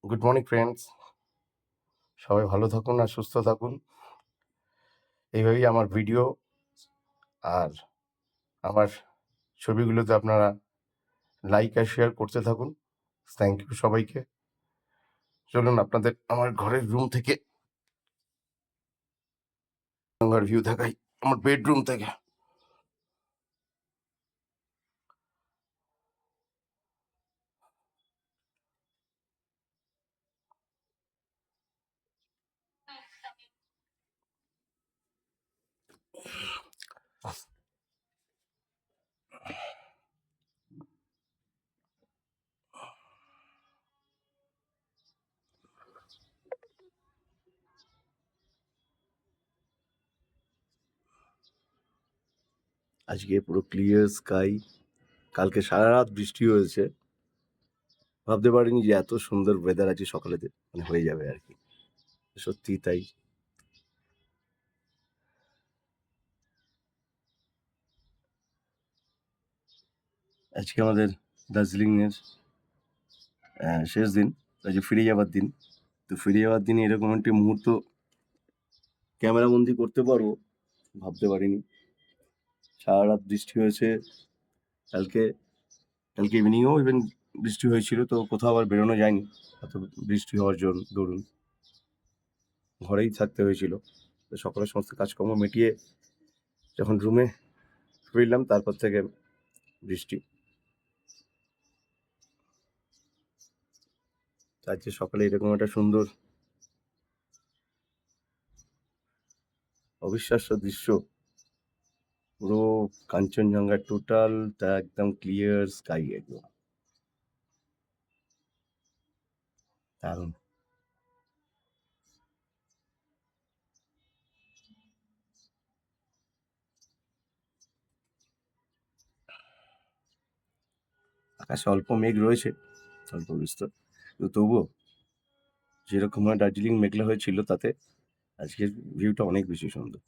Good morning friends, সবাই ভালো থাকুন আর সুস্থ থাকুন। এইভাবেই আমার ভিডিও আর আমার ছবিগুলোতে আপনারা লাইক আর শেয়ার করতে থাকুন। থ্যাংক ইউ সবাইকে। চলুন আপনাদের আমার ঘরের রুম থেকে গঙ্গার ভিউ দেখাই, আমার বেডরুম থেকে। আজকে পুরো ক্লিয়ার স্কাই। কালকে সারা রাত বৃষ্টি হয়েছে, ভাবতে পারিনি যে এত সুন্দর ওয়েদার আজকে সকালে হয়ে যাবে আর কি। সত্যি তাই। আজকে আমাদের দার্জিলিংয়ের শেষ দিন, আজকে ফিরে যাওয়ার দিন। তো ফিরে যাওয়ার দিনে এরকম একটি মুহূর্ত ক্যামেরা বন্দি করতে পারবো ভাবতে পারিনি। সারা রাত বৃষ্টি হয়েছে, কালকে কালকে ইভিনিংও ইভেন বৃষ্টি হয়েছিল, তো কোথাও আবার বেরোনো যায়নি এত বৃষ্টি হওয়ার জন্য। ধরুন ঘরেই থাকতে হয়েছিল। তো সকালে সমস্ত কাজকর্ম মিটিয়ে যখন রুমে ফিরলাম, তারপর থেকে বৃষ্টি। আজকে সকালে এরকম একটা সুন্দর অবিশ্বাস্য দৃশ্য, পুরো কাঞ্চনজঙ্ঘা টোটাল একদম ক্লিয়ার স্কাই, একদম দারুণ। আকাশে অল্প মেঘ রয়েছে, অল্প বিস্তর, কিন্তু তবুও যেরকম দার্জিলিং মেঘলা হয়েছিল, তাতে আজকের ভিউটা অনেক বেশি সুন্দর।